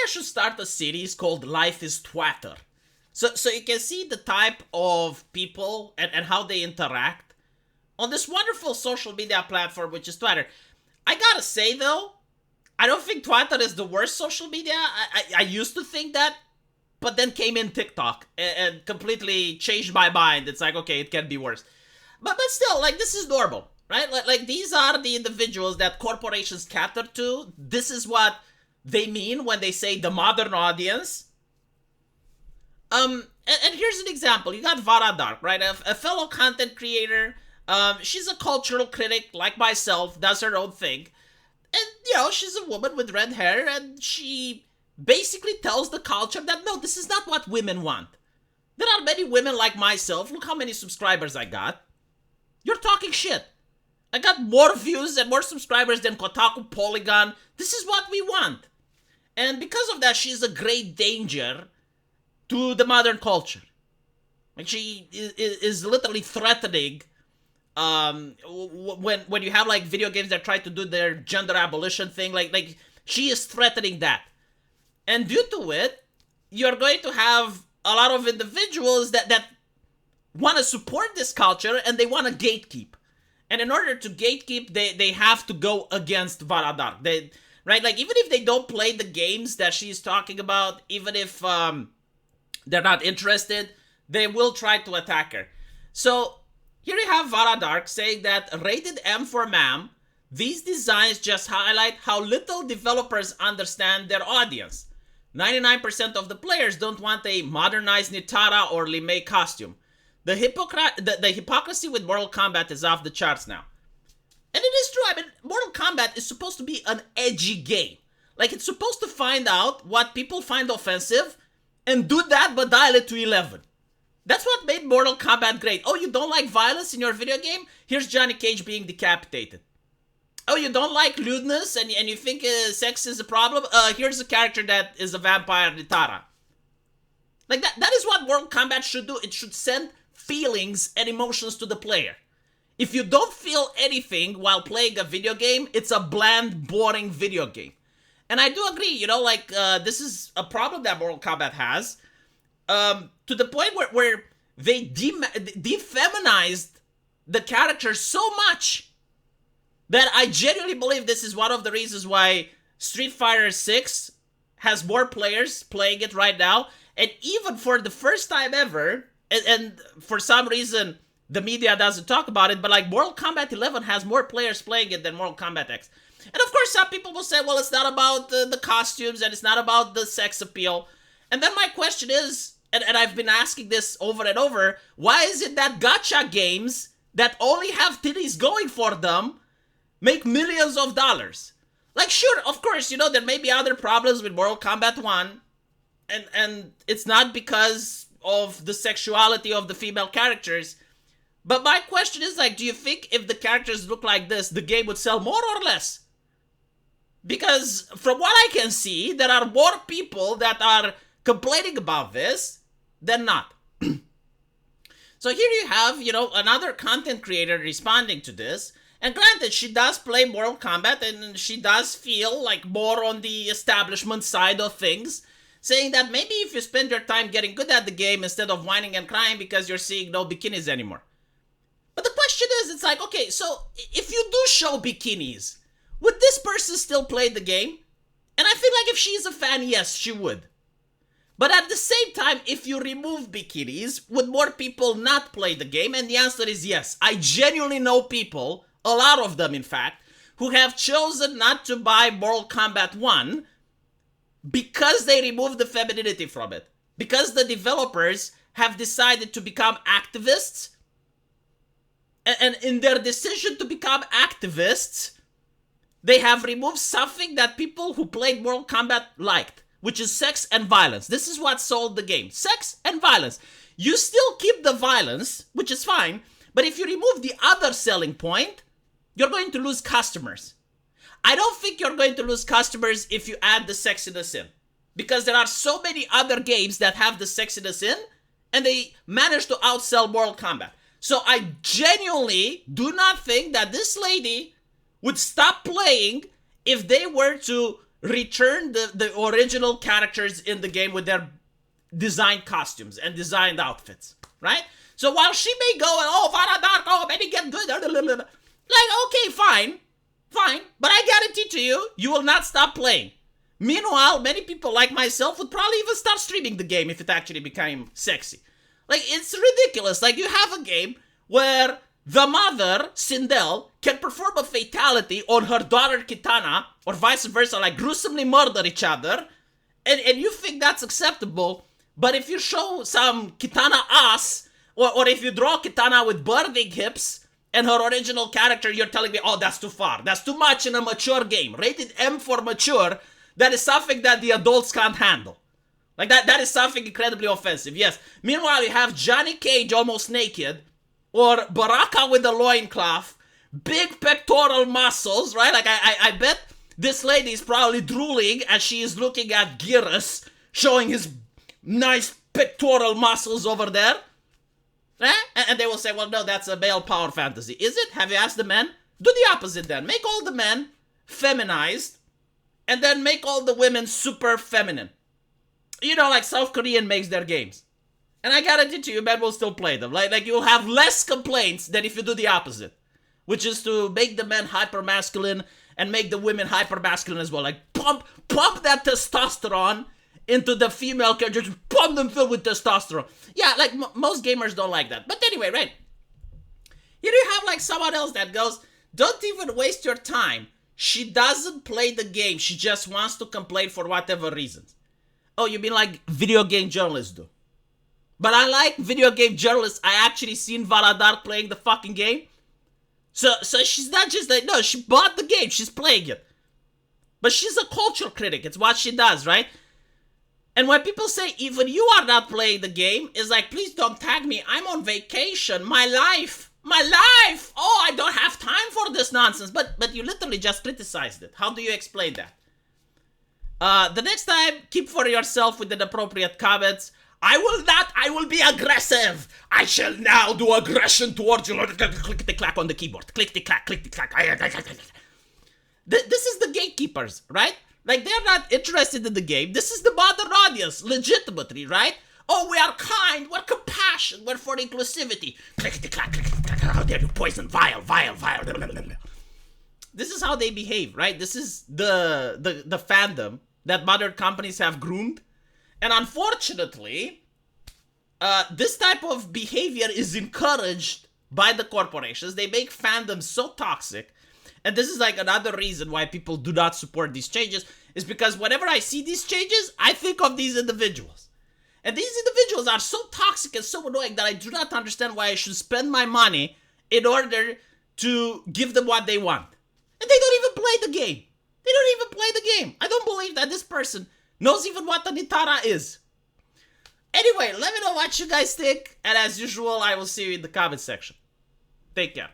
I should start a series called Life is Twatter. So you can see the type of people and how they interact on this wonderful social media platform, which is Twitter. I gotta say, though, I don't think Twitter is the worst social media. I used to think that, but then came in TikTok and completely changed my mind. It's like, okay, it can be worse. But still, like, this is normal, right? Like these are the individuals that corporations cater to. This is what they mean when they say the modern audience. And here's an example. You got Vara Dark, right? A fellow content creator. She's a cultural critic like myself, does her own thing. And, you know, she's a woman with red hair, and she basically tells the culture that, no, this is not what women want. There are many women like myself. Look how many subscribers I got. You're talking shit. I got more views and more subscribers than Kotaku, Polygon. This is what we want. And because of that, she's a great danger to the modern culture. Like, she is literally threatening when you have like video games that try to do their gender abolition thing, like she is threatening that. And due to it, you're going to have a lot of individuals that want to support this culture and they want to gatekeep. And in order to gatekeep, they have to go against Vara Dark. Right? Like, even if they don't play the games that she's talking about, even if they're not interested, they will try to attack her. So here you have Vara Dark saying that rated M for ma'am, these designs just highlight how little developers understand their audience. 99% of the players don't want a modernized Nitara or Limei costume. The hypocrisy with Mortal Kombat is off the charts now. And it is true. I mean, Mortal Kombat is supposed to be an edgy game. Like, it's supposed to find out what people find offensive and do that, but dial it to 11. That's what made Mortal Kombat great. Oh, you don't like violence in your video game? Here's Johnny Cage being decapitated. Oh, you don't like lewdness and you think sex is a problem? Here's a character that is a vampire, Nitara. Like, that is what Mortal Kombat should do. It should send feelings and emotions to the player. If you don't feel anything while playing a video game, it's a bland, boring video game. And I do agree, you know, like, this is a problem that Mortal Kombat has. To the point where they defeminized the character so much that I genuinely believe this is one of the reasons why Street Fighter 6 has more players playing it right now. And even for the first time ever, and for some reason the media doesn't talk about it, but like Mortal Kombat 11 has more players playing it than Mortal Kombat X. And of course some people will say, well, it's not about the costumes and it's not about the sex appeal. And then my question is, and I've been asking this over and over, why is it that gacha games that only have titties going for them make millions of dollars? Like, sure, of course, you know, there may be other problems with Mortal Kombat 1, and it's not because of the sexuality of the female characters. But my question is, like, do you think if the characters look like this, the game would sell more or less? Because from what I can see, there are more people that are complaining about this than not. So here you have, you know, another content creator responding to this. And granted, she does play Mortal Kombat and she does feel like more on the establishment side of things, saying that maybe if you spend your time getting good at the game instead of whining and crying because you're seeing no bikinis anymore. But the question is, it's like, okay, so if you do show bikinis, would this person still play the game? And I feel like if she's a fan, yes, she would. But at the same time, if you remove bikinis, would more people not play the game? And the answer is yes. I genuinely know people, a lot of them in fact, who have chosen not to buy Mortal Kombat 1 because they removed the femininity from it. Because the developers have decided to become activists. And in their decision to become activists, they have removed something that people who played Mortal Kombat liked, which is sex and violence. This is what sold the game. Sex and violence. You still keep the violence, which is fine, but if you remove the other selling point, you're going to lose customers. I don't think you're going to lose customers if you add the sexiness in. Because there are so many other games that have the sexiness in, and they manage to outsell Mortal Kombat. So I genuinely do not think that this lady would stop playing if they were to return the original characters in the game with their designed costumes and designed outfits, right? So while she may go, oh, Vara Dark, oh, maybe get good, like, okay, fine, but I guarantee to you, you will not stop playing. Meanwhile, many people like myself would probably even start streaming the game if it actually became sexy. Like, it's ridiculous. Like, you have a game where the mother, Sindel, can perform a fatality on her daughter, Kitana, or vice versa, like gruesomely murder each other, and you think that's acceptable, but if you show some Kitana ass, or if you draw Kitana with burning hips, and her original character, you're telling me, oh, that's too far. That's too much in a mature game. Rated M for mature, that is something that the adults can't handle. Like, that is something incredibly offensive, yes. Meanwhile, you have Johnny Cage almost naked, or Baraka with a loincloth, big pectoral muscles, right? Like, I bet this lady is probably drooling as she is looking at Geras, showing his nice pectoral muscles over there. And they will say, well, no, that's a male power fantasy. Is it? Have you asked the men? Do the opposite then. Make all the men feminized, and then make all the women super feminine. You know, like South Korean makes their games. And I guarantee to you, men will still play them. Like you'll have less complaints than if you do the opposite. Which is to make the men hyper-masculine and make the women hyper-masculine as well. Like, pump that testosterone into the female characters. Pump them filled with testosterone. Yeah, like, most gamers don't like that. But anyway, right. Here you have, like, someone else that goes, don't even waste your time. She doesn't play the game. She just wants to complain for whatever reasons. Oh, you mean like video game journalists do? But unlike video game journalists, I actually seen Vara Dark playing the fucking game. So she's not just like, no, she bought the game, she's playing it. But she's a culture critic, it's what she does, right? And when people say, even you are not playing the game, it's like, please don't tag me, I'm on vacation, my life, oh, I don't have time for this nonsense. But you literally just criticized it. How do you explain that? The next time, keep for yourself with the appropriate comments. I will be aggressive. I shall now do aggression towards you. Click-the-clack on the keyboard. Click-the-clack, click-the-clack. This is the gatekeepers, right? Like, they're not interested in the game. This is the modern audience, legitimately, right? Oh, we are kind, we're compassionate, we're for inclusivity. Click-the-clack, click-the-clack. How dare you poison, vile. This is how they behave, right? This is the fandom that modern companies have groomed. And unfortunately, this type of behavior is encouraged by the corporations. They make fandom so toxic. And this is like another reason why people do not support these changes, is because whenever I see these changes, I think of these individuals. And these individuals are so toxic and so annoying that I do not understand why I should spend my money in order to give them what they want. And they don't even play the game. I don't believe that this person knows even what the Nitara is. Anyway, let me know what you guys think. And as usual, I will see you in the comment section. Take care.